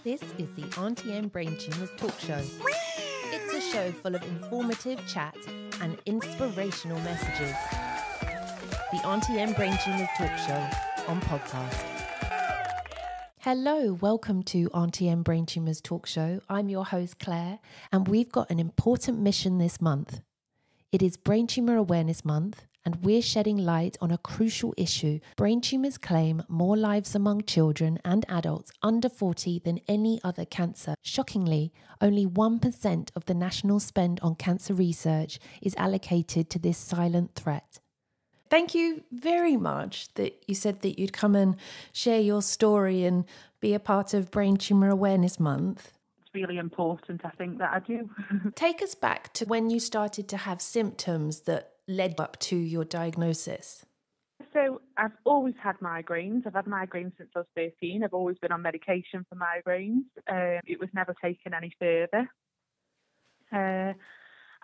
This is the Aunty M Brain Tumours talk show. It's a show full of informative chat and inspirational messages. The Aunty M Brain Tumours talk show on podcast. Hello, welcome to Aunty M Brain Tumours talk show. I'm your host Claire, and we've got an important mission this month. It is Brain Tumour Awareness Month, and we're shedding light on a crucial issue. Brain tumours claim more lives among children and adults under 40 than any other cancer. Shockingly, only 1% of the national spend on cancer research is allocated to this silent threat. Thank you very much that you said that you'd come and share your story and be a part of Brain Tumour Awareness Month. It's really important, I think, that I do. Take us back to when you started to have symptoms that led up to your diagnosis. So I've always had migraines. I've had migraines since I was 13. I've always been on medication for migraines. It was never taken any further. As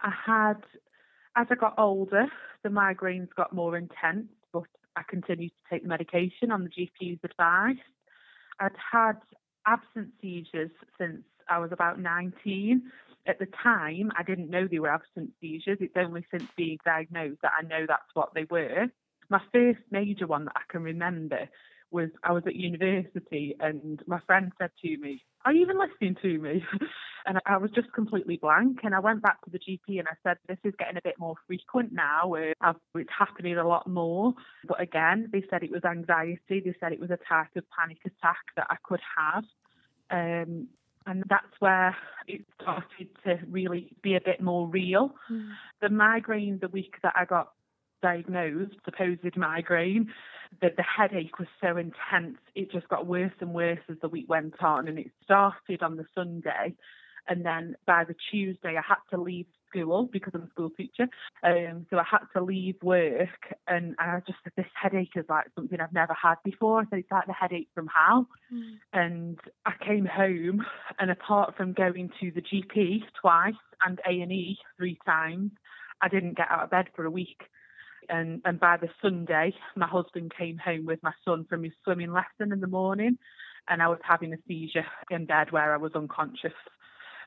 I got older, the migraines got more intense, but I continued to take the medication on the GP's advice. I'd had absent seizures since I was about 19. At the time, I didn't know they were absent seizures. It's only since being diagnosed that I know that's what they were. My first major one that I can remember was I was at university and my friend said to me, "Are you even listening to me?" And I was just completely blank. And I went back to the GP and I said, "This is getting a bit more frequent now. It's happening a lot more." But again, they said it was anxiety. They said it was a type of panic attack that I could have. And that's where it started to really be a bit more real. The migraine, the week that I got diagnosed, supposed migraine, that the headache was so intense, it just got worse and worse as the week went on. And it started on the Sunday. And then by the Tuesday, I had to leave school because I'm a school teacher. So I had to leave work. And I just said, this headache is like something I've never had before. I said, it's like the headache from hell. And I came home, and apart from going to the GP twice and A&E 3 times, I didn't get out of bed for a week. And by the Sunday, my husband came home with my son from his swimming lesson in the morning, and I was having a seizure in bed where I was unconscious.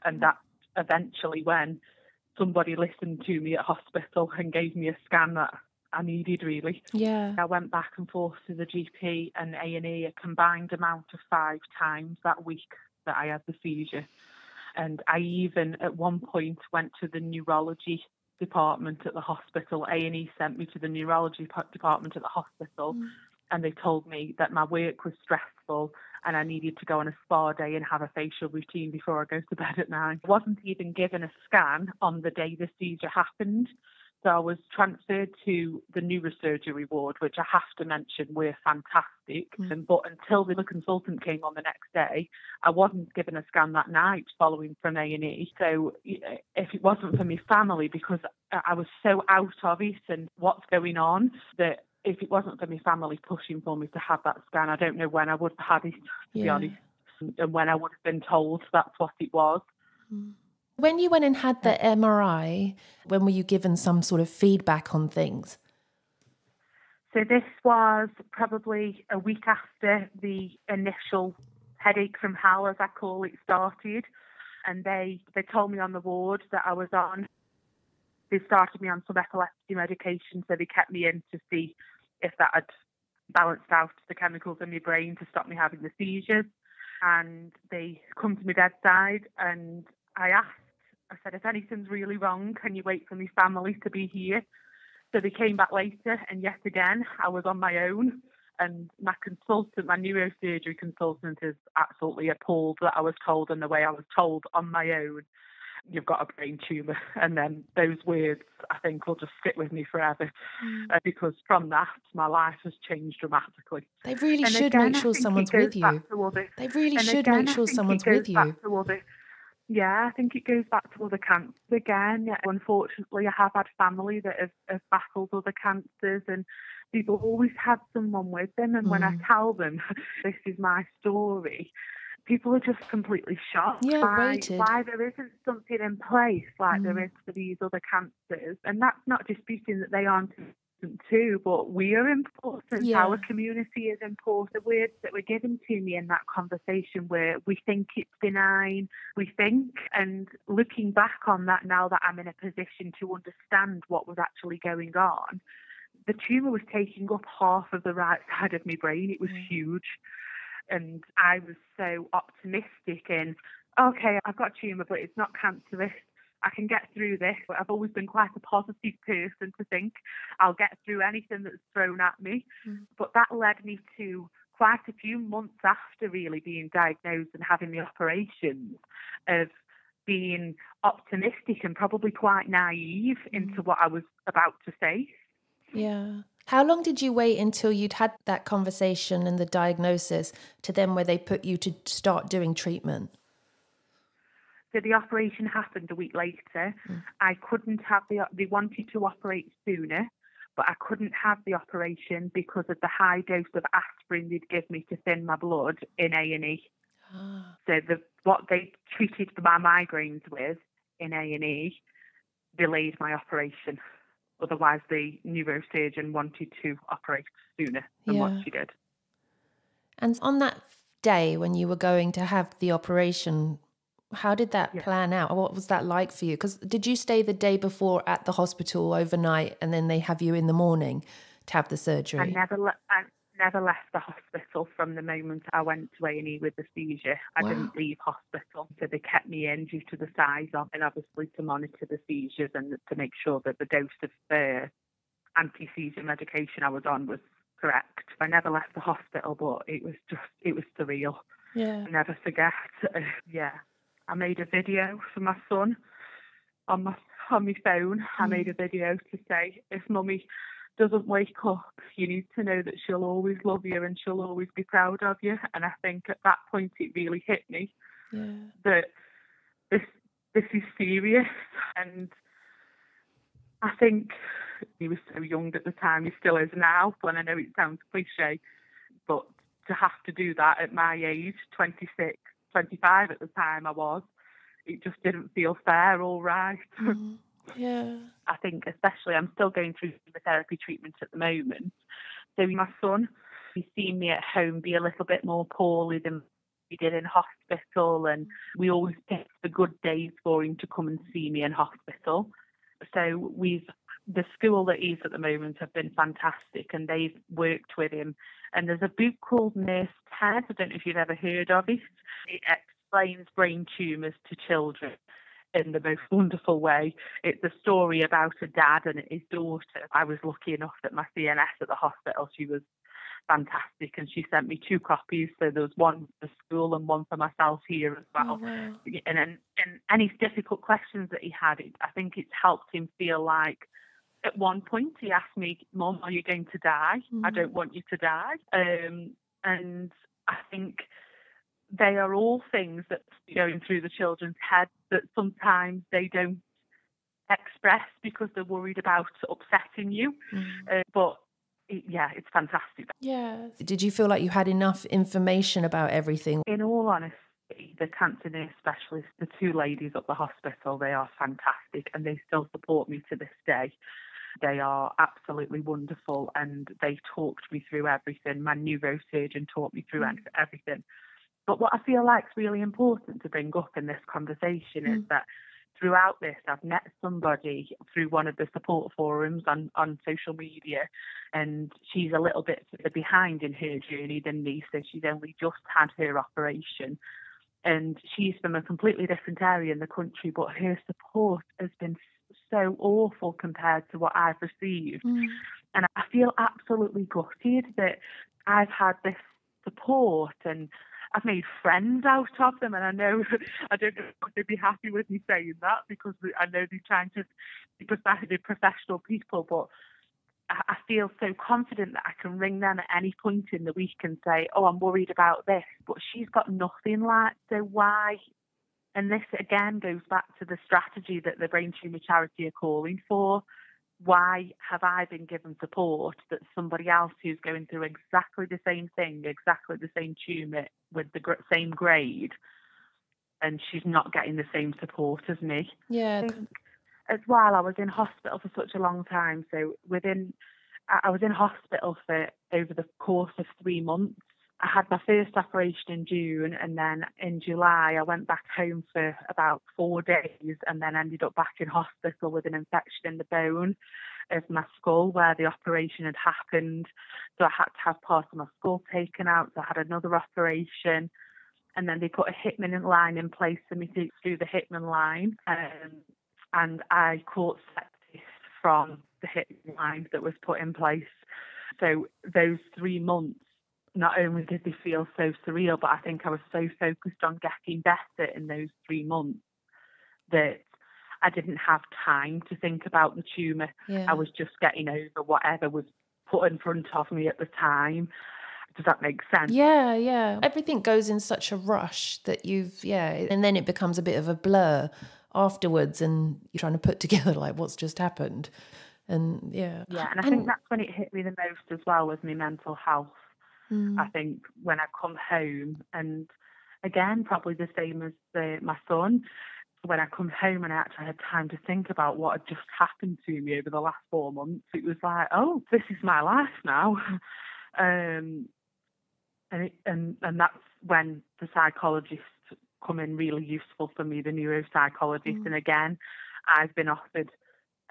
And that's eventually when somebody listened to me at hospital and gave me a scan that I needed, really. Yeah. I went back and forth to the GP and A&E a combined amount of 5 times that week that I had the seizure. And I even at one point went to the neurology department at the hospital. A&E sent me to the neurology department at the hospital, and they told me that my work was stressful and I needed to go on a spa day and have a facial routine before I go to bed at night. I wasn't even given a scan on the day the seizure happened. So I was transferred to the neurosurgery ward, which I have to mention were fantastic. But until the consultant came on the next day, I wasn't given a scan that night following from A&E. So if it wasn't for my family, because I was so out of it and what's going on, that if it wasn't for my family pushing for me to have that scan, I don't know when I would have had it, to be honest, and when I would have been told that's what it was. When you went and had the MRI, when were you given some sort of feedback on things? So this was probably a week after the initial headache from hell, as I call it, started. And they told me on the ward that I was on. They started me on some epilepsy medication, so they kept me in to see if that had balanced out the chemicals in my brain to stop me having the seizures. And they come to my bedside and I said, if anything's really wrong, can you wait for my family to be here? So they came back later, and yet again, I was on my own. And my consultant, my neurosurgery consultant, is absolutely appalled that I was told in the way I was told on my own, "You've got a brain tumour." And then those words, I think, will just sit with me forever. Because from that, my life has changed dramatically. They really should make sure someone's with you. They really should make sure someone's with you. Yeah, I think it goes back to other cancers again. Unfortunately, I have had family that have battled other cancers, and people always have someone with them. And when I tell them this is my story, people are just completely shocked why there isn't something in place like there is for these other cancers. And that's not disputing that they aren't important too, but we are important. Yeah. Our community is important. The words that were given to me in that conversation were, we think it's benign, we think, and looking back on that now that I'm in a position to understand what was actually going on, the tumour was taking up half of the right side of my brain. It was huge. And I was so optimistic in, okay, I've got a tumour, but it's not cancerous. I can get through this. I've always been quite a positive person to think I'll get through anything that's thrown at me. But that led me to quite a few months after really being diagnosed and having the operations of being optimistic and probably quite naive into what I was about to face. Yeah. How long did you wait until you'd had that conversation and the diagnosis to then where they put you to start doing treatment? So the operation happened a week later. I couldn't have they wanted to operate sooner, but I couldn't have the operation because of the high dose of aspirin they'd give me to thin my blood in A&E. So what they treated my migraines with in A&E delayed my operation. Otherwise, the neurosurgeon wanted to operate sooner than what she did. And on that day when you were going to have the operation, how did that plan out? What was that like for you? Because did you stay the day before at the hospital overnight and then they have you in the morning to have the surgery? I never left the hospital from the moment I went to A&E with the seizure. I didn't leave hospital. So they kept me in due to the size of, and obviously to monitor the seizures and to make sure that the dose of anti-seizure medication I was on was correct. I never left the hospital, but it was surreal. Yeah. I'll never forget. I made a video for my son on my phone. I made a video to say, if Mummy doesn't wake up, you need to know that she'll always love you and she'll always be proud of you. And I think at that point it really hit me that this is serious. And I think he was so young at the time, he still is now, and I know it sounds cliche, but to have to do that at my age, 26, 25 at the time I was, it just didn't feel fair or right. Yeah. I think especially I'm still going through chemotherapy treatment at the moment. So my son, he's seen me at home be a little bit more poorly than we did in hospital, and we always picked the good days for him to come and see me in hospital. So the school that he's at the moment have been fantastic, and they've worked with him. And there's a book called Nurse Ted. I don't know if you've ever heard of it. It explains brain tumours to children in the most wonderful way. It's a story about a dad and his daughter. I was lucky enough that my CNS at the hospital, she was fantastic, and she sent me 2 copies. So there was one for school and one for myself here as well. Oh, wow. And any difficult questions that he had, I think it's helped him feel like, at one point he asked me, Mum, are you going to die? I don't want you to die. And I think they are all things that's going through the children's heads that sometimes they don't express because they're worried about upsetting you. But it's fantastic. Yeah. Did you feel like you had enough information about everything? In all honesty, the cancer nurse specialist, the 2 ladies at the hospital, they are fantastic, and they still support me to this day. They are absolutely wonderful, and they talked me through everything. My neurosurgeon taught me through everything. But what I feel like is really important to bring up in this conversation is that throughout this, I've met somebody through one of the support forums on social media, and she's a little bit further behind in her journey than me, so she's only just had her operation. And she's from a completely different area in the country, but her support has been so awful compared to what I've received. And I feel absolutely gutted that I've had this support, and I've made friends out of them, and I don't know if they'd be happy with me saying that, because I know they're trying to be professional people, but I feel so confident that I can ring them at any point in the week and say, oh, I'm worried about this, but she's got nothing like, so why? And this again goes back to the strategy that the Brain Tumour charity are calling for. Why have I been given support that somebody else who's going through exactly the same thing, exactly the same tumour with the same grade, and she's not getting the same support as me? Yeah. I think as well, I was in hospital for such a long time, so within I was in hospital for over the course of 3 months. I had my first operation in June, and then in July I went back home for about 4 days and then ended up back in hospital with an infection in the bone of my skull where the operation had happened. So I had to have part of my skull taken out. So I had another operation, and then they put a Hickman line in place for me to do the Hickman line. And I caught sepsis from the Hickman line that was put in place. So those 3 months, not only did they feel so surreal, but I think I was so focused on getting better in those 3 months that I didn't have time to think about the tumour. Yeah. I was just getting over whatever was put in front of me at the time. Does that make sense? Yeah. Everything goes in such a rush that and then it becomes a bit of a blur afterwards, and you're trying to put together like what's just happened. And and I think that's when it hit me the most as well, was my mental health. I think when I come home, and again, probably the same as my son, when I come home and I actually had time to think about what had just happened to me over the last 4 months, it was like, oh, this is my life now. And that's when the psychologists come in really useful for me, the neuropsychologist. And again, I've been offered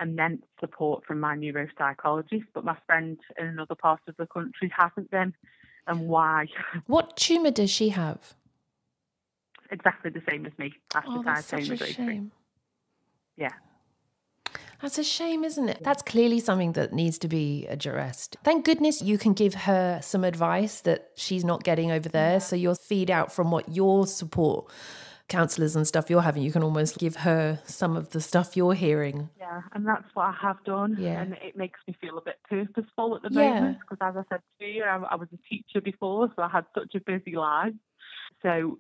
immense support from my neuropsychologist, but my friend in another part of the country hasn't been. And why? What tumour does she have? Exactly the same as me. That's such a shame. Yeah. That's a shame, isn't it? That's clearly something that needs to be addressed. Thank goodness you can give her some advice that she's not getting over there. Yeah. So you'll feed out from what your support counsellors and stuff you're having. You can almost give her some of the stuff you're hearing. Yeah, and that's what I have done. Yeah. And it makes me feel a bit purposeful at the moment, because as I said to you, I was a teacher before, so I had such a busy life. So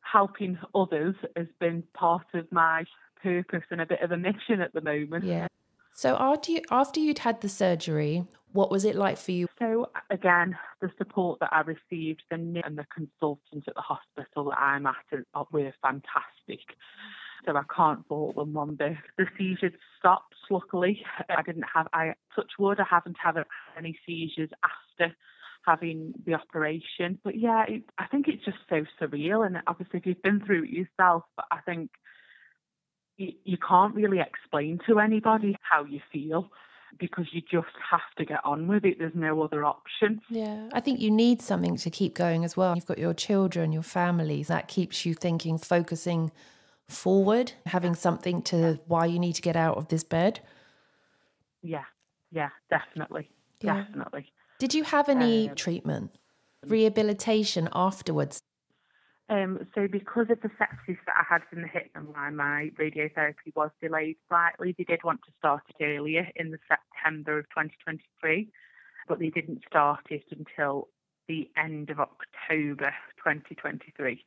helping others has been part of my purpose and a bit of a mission at the moment. Yeah. So after you'd had the surgery, what was it like for you? So again, the support that I received, and the consultants at the hospital that I'm at were fantastic. So I can't fault them one bit. The seizures stopped, luckily. Touch wood, I haven't had any seizures after having the operation. But yeah, I think it's just so surreal. And obviously if you've been through it yourself, but I think you can't really explain to anybody how you feel, because you just have to get on with it. There's no other option. Yeah, I think you need something to keep going as well. You've got your children, your families. That keeps you thinking, focusing forward, having something to why you need to get out of this bed. Yeah, definitely. Yeah. Definitely. Did you have any treatment, rehabilitation afterwards? So because of the sepsis that I had from the Hickman line, my radiotherapy was delayed slightly. They did want to start it earlier in the September of 2023, but they didn't start it until the end of October 2023.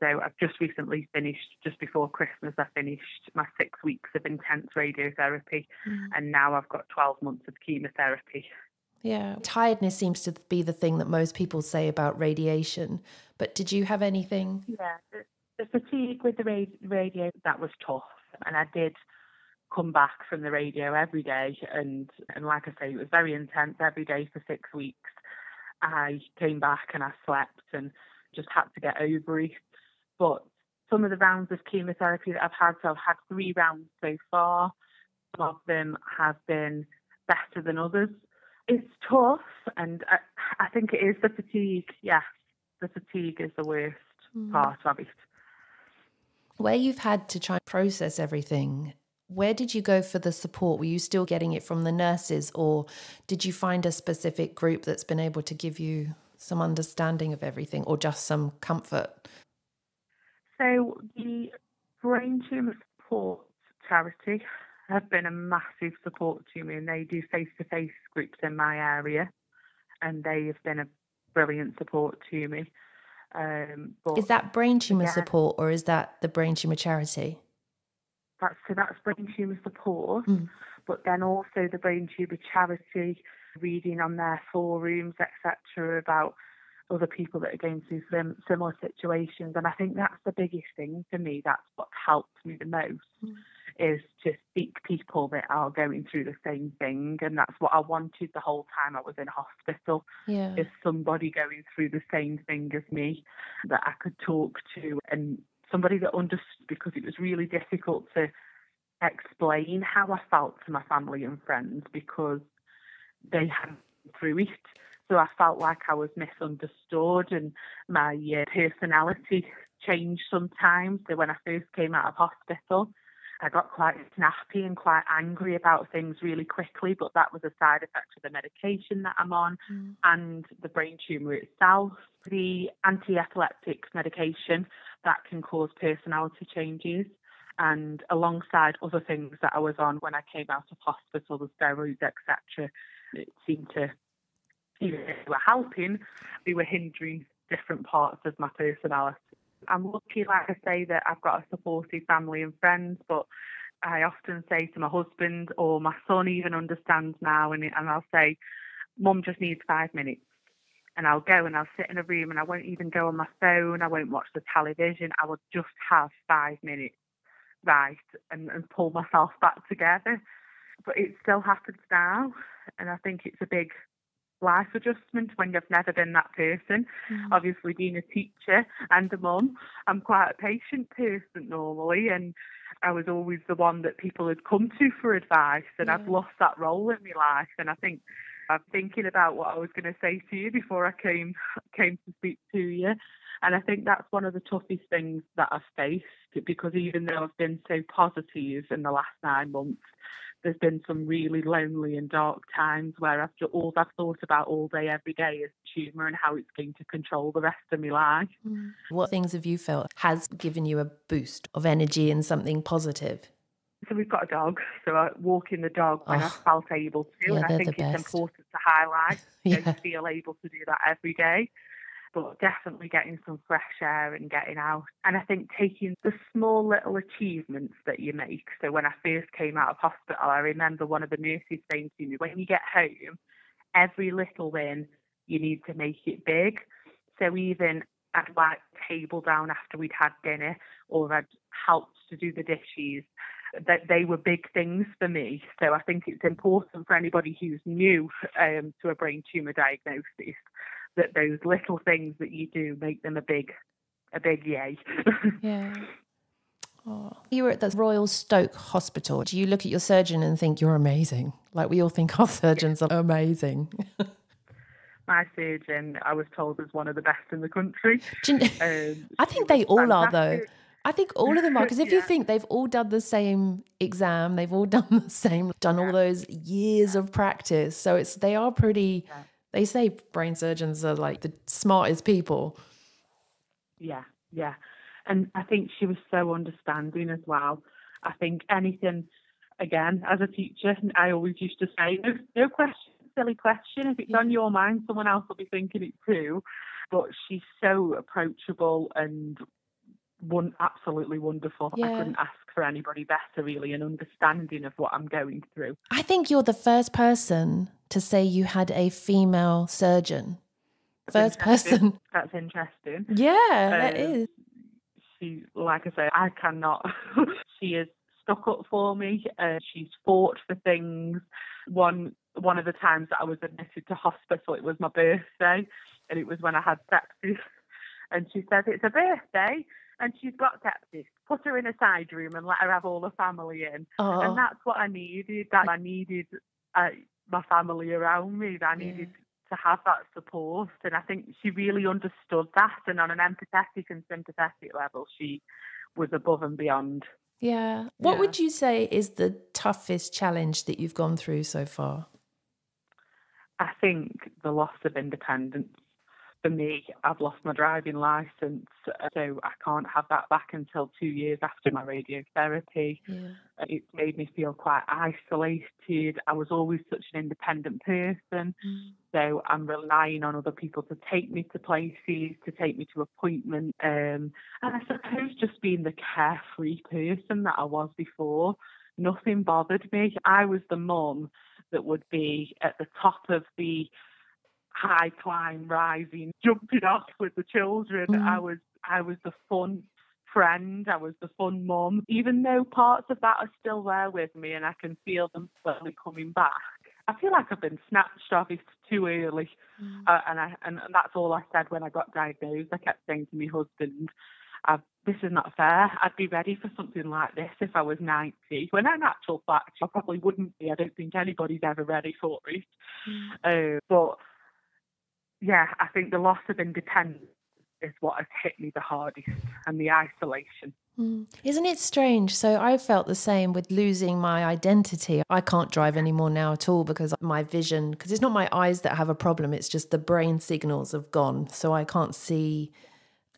So I've just recently finished, just before Christmas, I finished my 6 weeks of intense radiotherapy, and now I've got 12 months of chemotherapy. Yeah, tiredness seems to be the thing that most people say about radiation. But did you have anything? Yeah, the fatigue with the radio, that was tough. And I did come back from the radio every day. And like I say, it was very intense every day for 6 weeks. I came back and I slept and just had to get over it. But some of the rounds of chemotherapy that I've had, so I've had 3 rounds so far. Some of them have been better than others. It's tough, and I think it is the fatigue. Yeah, the fatigue is the worst part of it. Where you've had to try and process everything, where did you go for the support? Were you still getting it from the nurses, or did you find a specific group that's been able to give you some understanding of everything, or just some comfort? So the Brain Tumour Support charity have been a massive support to me, and they do face-to-face groups in my area, and they have been a brilliant support to me. Is that Brain Tumour Support, or is that the Brain Tumour charity? That's Brain Tumour Support, but then also the Brain Tumour charity, reading on their forums, etc., about other people that are going through similar situations. And I think that's the biggest thing for me. That's what helped me the most, is to seek people that are going through the same thing. And that's what I wanted the whole time I was in hospital, is somebody going through the same thing as me that I could talk to, and somebody that understood, because it was really difficult to explain how I felt to my family and friends because they hadn't been through it. So I felt like I was misunderstood, and my personality changed sometimes. So when I first came out of hospital, I got quite snappy and quite angry about things really quickly, but that was a side effect of the medication that I'm on and the brain tumour itself. The anti-epileptic medication that can cause personality changes, and alongside other things that I was on when I came out of hospital, the steroids, etc., it seemed to, even if they were helping, they were hindering different parts of my personality. I'm lucky, like I say, that I've got a supportive family and friends, but I often say to my husband, or my son even understands now, and I'll say, Mum just needs 5 minutes. And I'll go and I'll sit in a room and I won't even go on my phone, I won't watch the television, I will just have 5 minutes, right, and pull myself back together. But it still happens now, and I think it's a big life adjustment when you've never been that person. Obviously, being a teacher and a mum, I'm quite a patient person normally, and I was always the one that people had come to for advice, and I've lost that role in my life. And I think I'm thinking about what I was going to say to you before I came to speak to you. And I think that's one of the toughest things that I've faced, because even though I've been so positive in the last 9 months, there's been some really lonely and dark times where all I've thought about all day, every day is tumour and how it's going to control the rest of my life. What things have you felt has given you a boost of energy and something positive? So we've got a dog, so I walk in the dog when I felt able to, and I think it's important to highlight. Don't feel able to do that every day, but definitely getting some fresh air and getting out. And I think taking the small little achievements that you make. So when I first came out of hospital, I remember one of the nurses saying to me, when you get home, every little win, you need to make it big. So even I'd wipe the table down after we'd had dinner, or I'd helped to do the dishes, that they were big things for me. So I think it's important for anybody who's new to a brain tumour diagnosis, that those little things that you do make them a big yay. You were at the Royal Stoke Hospital. Do you look at your surgeon and think you're amazing? Like we all think our surgeons are amazing. My surgeon, I was told, is one of the best in the country. I think they all are, though. I think all of them are, because if you think they've all done the same exam, they've all done all those years of practice. So they are pretty, they say brain surgeons are like the smartest people. Yeah. And I think she was so understanding as well. I think anything, again, as a teacher, I always used to say, no question, silly question. If it's on your mind, someone else will be thinking it too. But she's so approachable and absolutely wonderful. I couldn't ask for anybody better, really, and understanding of what I'm going through. I think you're the first person to say you had a female surgeon. First person. That's interesting. Yeah, that is. She, like I say, I cannot. She is stuck up for me. She's fought for things. One of the times that I was admitted to hospital, it was my birthday, and it was when I had sepsis. And she said, it's a birthday, and she's got sepsis. Put her in a side room and let her have all the family in. And that's what I needed. I needed my family around me. I needed to have that support. And I think she really understood that. And on an empathetic and sympathetic level, she was above and beyond. Yeah. What would you say is the toughest challenge that you've gone through so far? I think the loss of independence. For me, I've lost my driving licence, so I can't have that back until 2 years after my radiotherapy. It's made me feel quite isolated. I was always such an independent person, so I'm relying on other people to take me to places, to take me to appointments, and I suppose just being the carefree person that I was before. Nothing bothered me. I was the mum that would be at the top of the high climb, rising, jumping off with the children. I was the fun, friend, I was the fun mum. Even though parts of that are still there with me and I can feel them slowly coming back, I feel like I've been snatched off it too early. And that's all I said when I got diagnosed. I kept saying to my husband, this is not fair. I'd be ready for something like this if I was 90. When in actual fact, I probably wouldn't be. I don't think anybody's ever ready for it. But yeah, I think the loss of independence is what has hit me the hardest, and the isolation. Isn't it strange? So I felt the same with losing my identity. I can't drive anymore now at all because my vision, because it's not my eyes that have a problem, it's just the brain signals have gone. So I can't see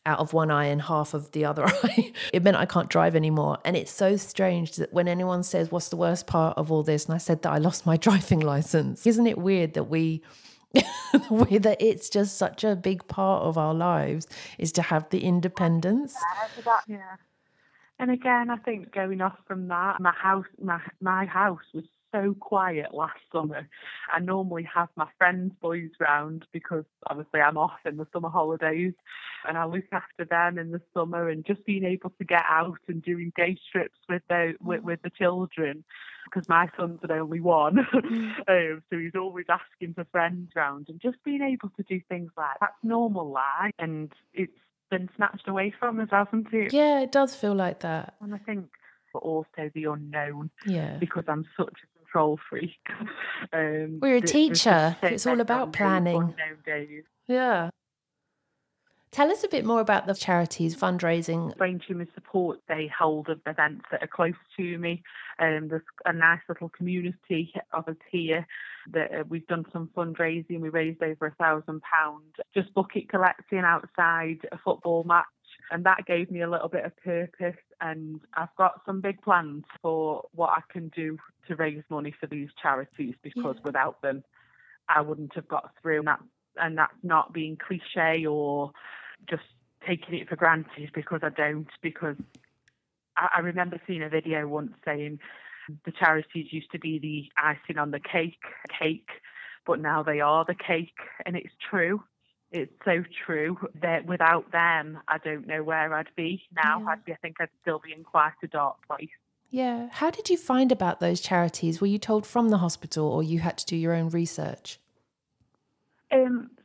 out of one eye and half of the other eye. It meant I can't drive anymore. And it's so strange that when anyone says, what's the worst part of all this? And I said that I lost my driving license. Isn't it weird that that it's just such a big part of our lives is to have the independence? Yeah. And again, I think going off from that, my house was so quiet last summer. I normally have my friends' boys round because obviously I'm off in the summer holidays and I look after them in the summer, and just being able to get out and doing day trips with the children, because my son's an only one. So he's always asking for friends round, and just being able to do things like that's normal life, and it's been snatched away from us, hasn't it? Yeah, it does feel like that. And I think but also the unknown, because I'm such a control freak. We're a teacher. It's all about planning. Unknown days. Yeah. Tell us a bit more about the charities, fundraising. Brain Tumour Support, they hold of events that are close to me. There's a nice little community of us here that we've done some fundraising. We raised over £1,000 just bucket collecting outside a football match. And that gave me a little bit of purpose, and I've got some big plans for what I can do to raise money for these charities, because without them, I wouldn't have got through. And that's not being cliche or just taking it for granted, because I don't. Because I remember seeing a video once saying the charities used to be the icing on the cake, but now they are the cake, and it's true. It's so true that without them, I don't know where I'd be now. I think I'd still be in quite a dark place. Yeah. How did you find about those charities? Were you told from the hospital, or you had to do your own research?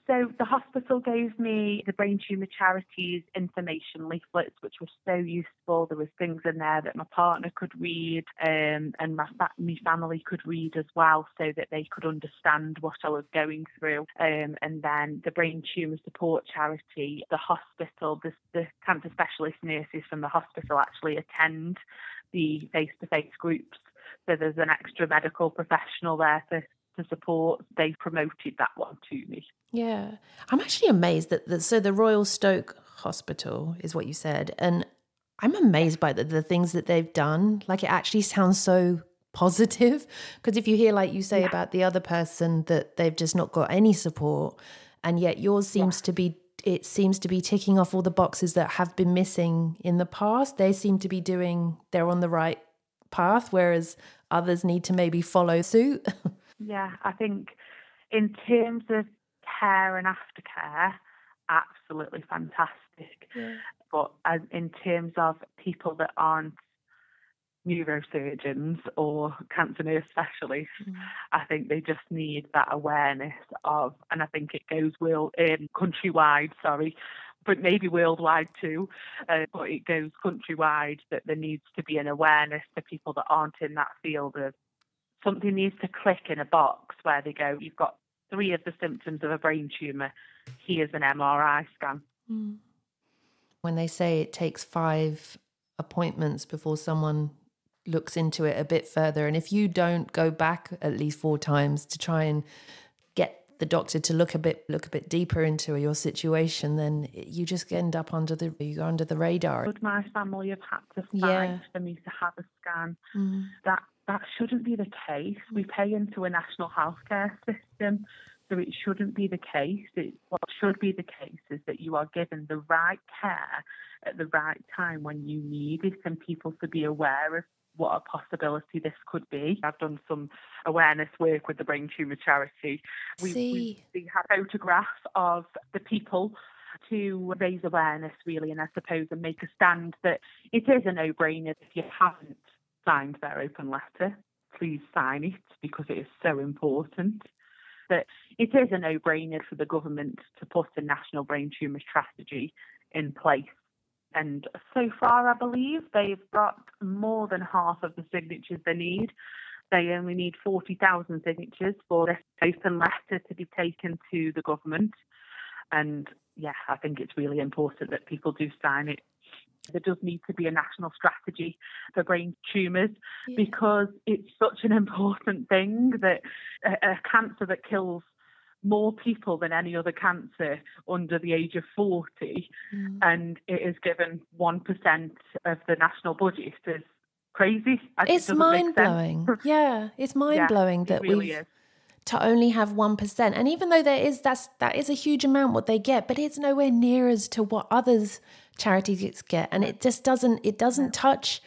So the hospital gave me the Brain Tumour Charities information leaflets, which were so useful. There was things in there that my partner could read, and my family could read as well, so that they could understand what I was going through. And then the Brain Tumour Support Charity, the hospital, the cancer specialist nurses from the hospital actually attend the face-to-face groups. So there's an extra medical professional there to support. They promoted that one to me. Yeah. I'm actually amazed that the Royal Stoke Hospital is what you said. And I'm amazed by the things that they've done. Like, it actually sounds so positive. Because if you hear, like you say about the other person, that they've just not got any support, and yet yours seems to be, it seems to be ticking off all the boxes that have been missing in the past. They seem to be they're on the right path, whereas others need to maybe follow suit. Yeah, I think in terms of care and aftercare, absolutely fantastic. Yeah. But in terms of people that aren't neurosurgeons or cancer nurse specialists, I think they just need that awareness of, and I think it goes countrywide, but maybe worldwide too, but it goes countrywide, that there needs to be an awareness for people that aren't in that field of something needs to click in a box where they go, you've got 3 of the symptoms of a brain tumour, here's an MRI scan. When they say it takes 5 appointments before someone looks into it a bit further, and if you don't go back at least 4 times to try and get the doctor to look a bit deeper into your situation, then you just end up under the radar. Would my family have had to fight for me to have a scan? That shouldn't be the case. We pay into a national healthcare system, so it shouldn't be the case. What should be the case is that you are given the right care at the right time when you need it, and people to be aware of what a possibility this could be. I've done some awareness work with the Brain Tumour Charity. We had photographs of the people to raise awareness, really, and I suppose and make a stand that it is a no-brainer. If you haven't signed their open letter, please sign it, because it is so important. That it is a no-brainer for the government to put a national brain tumour strategy in place. And so far, I believe they've got more than half of the signatures they need. They only need 40,000 signatures for this open letter to be taken to the government. And yeah, I think it's really important that people do sign it. There does need to be a national strategy for brain tumours, because it's such an important thing, that a cancer that kills more people than any other cancer under the age of 40, and it is given 1% of the national budget, is crazy. It's mind-blowing. Yeah, it's mind-blowing that really is. To only have 1%. And even though that is a huge amount what they get, but it's nowhere near as to what others charities get. And it just doesn't touch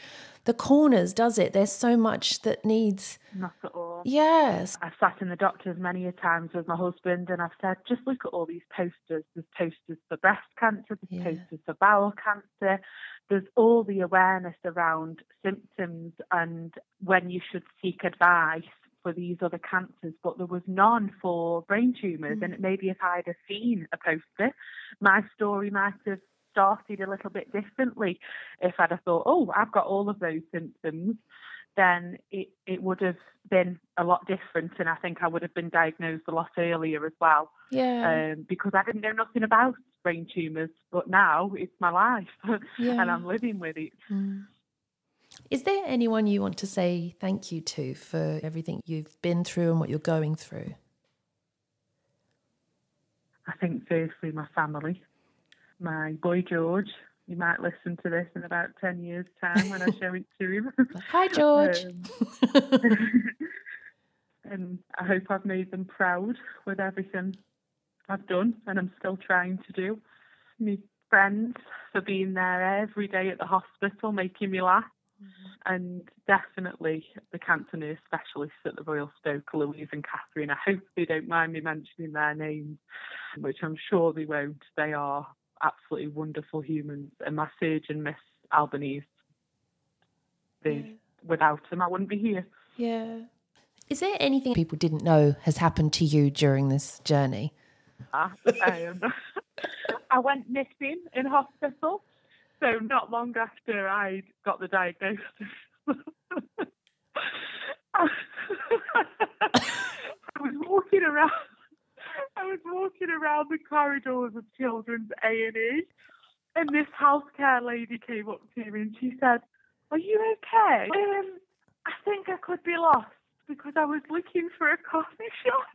the corners, does it? There's so much that needs... Not at all. Yes. I've sat in the doctors many a times with my husband, and I've said, just look at all these posters. There's posters for breast cancer, there's posters for bowel cancer. There's all the awareness around symptoms and when you should seek advice for these other cancers, but there was none for brain tumours. And maybe if I'd have seen a poster, my story might have started a little bit differently. If I'd have thought, oh, I've got all of those symptoms, then it would have been a lot different, and I think I would have been diagnosed a lot earlier as well. Yeah. Because I didn't know nothing about brain tumours, but now it's my life, and I'm living with it. Is there anyone you want to say thank you to for everything you've been through and what you're going through? I think firstly my family, my boy George. You might listen to this in about 10 years' time when I show it to him. Hi, George. And I hope I've made them proud with everything I've done and I'm still trying to do. My friends for being there every day at the hospital, making me laugh. And definitely the cancer nurse specialists at the Royal Stoke, Louise and Catherine. I hope they don't mind me mentioning their names, which I'm sure they won't. They are absolutely wonderful humans. And my surgeon, Miss Albanese, without them I wouldn't be here. Yeah. Is there anything people didn't know has happened to you during this journey? I went missing in hospital, so not long after I got the diagnosis. I was walking around the corridors of Children's A&E, and this healthcare lady came up to me and she said, "Are you okay? I think I could be lost because I was looking for a coffee shop."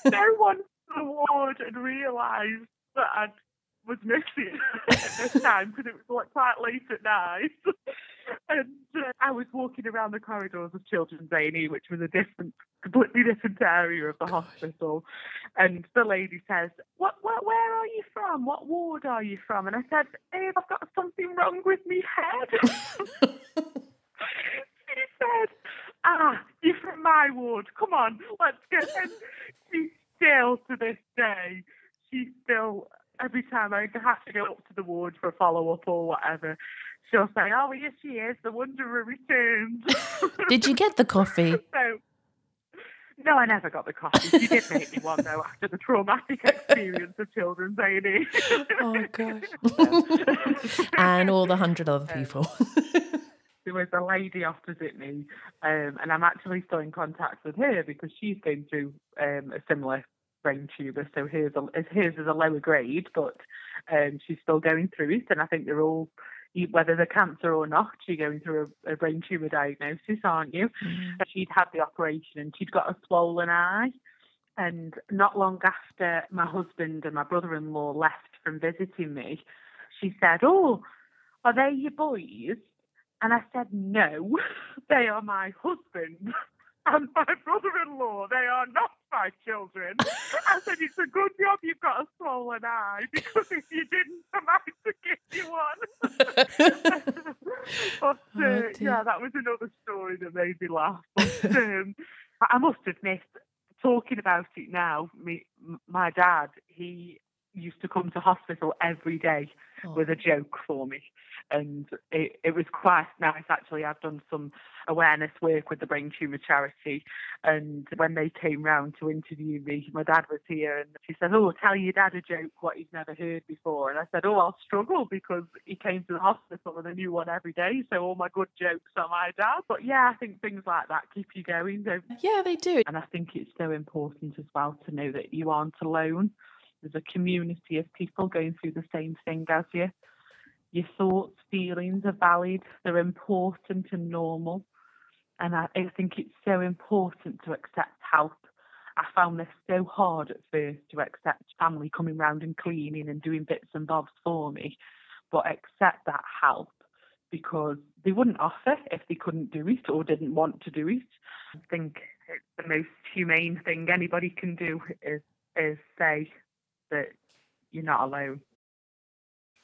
No one in the ward had realised that I was missing at this time because it was quite late at night. And I was walking around the corridors of Children's A&E, which was a completely different area of the hospital. And the lady says, where are you from? What ward are you from? And I said, I've got something wrong with me head. She said, you're from my ward. Come on, let's go. And she's still, to this day, every time I have to go up to the ward for a follow-up or whatever, she'll say, "Oh, here she is, the wanderer returns." Did you get the coffee? No, I never got the coffee. She did make me one, though, after the traumatic experience of Children's A&E. Oh, gosh. And all the 100 other people. There was a lady opposite me, and I'm actually still in contact with her because she's been through a similar brain tumour. So hers is a lower grade, but she's still going through it. And I think they're all, whether they're cancer or not, you're going through a brain tumour diagnosis, aren't you? She'd had the operation and she'd got a swollen eye. And not long after my husband and my brother-in-law left from visiting me, she said, "Oh, are they your boys?" And I said, "No, they are my husband and my brother-in-law. They are not my children." I said, "It's a good job you've got a swollen eye, because if you didn't, I might have given you one." But yeah, that was another story that made me laugh. But I must admit, talking about it now, my dad, he used to come to hospital every day with a joke for me. And it was quite nice, actually. I've done some awareness work with the Brain Tumour charity, and when they came round to interview me, my dad was here, and she said, "Oh, tell your dad a joke what he's never heard before." And I said, "Oh, I'll struggle, because he came to the hospital with a new one every day, so all my good jokes are my dad." But yeah, I think things like that keep you going, don't they? Yeah, they do. And I think it's so important as well to know that you aren't alone. There's a community of people going through the same thing as you. Your thoughts, feelings are valid, they're important and normal. And I think it's so important to accept help. I found this so hard at first, to accept family coming round and cleaning and doing bits and bobs for me, but accept that help, because they wouldn't offer if they couldn't do it or didn't want to do it. I think it's the most humane thing anybody can do is say that you're not alone.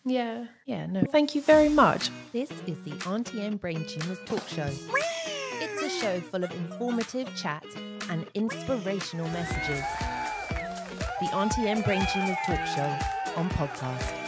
Yeah, no. Thank you very much. This is the Aunty M Brain Tumours talk show. It's a show full of informative chat and inspirational messages. The Aunty M Brain Tumours talk show on podcast.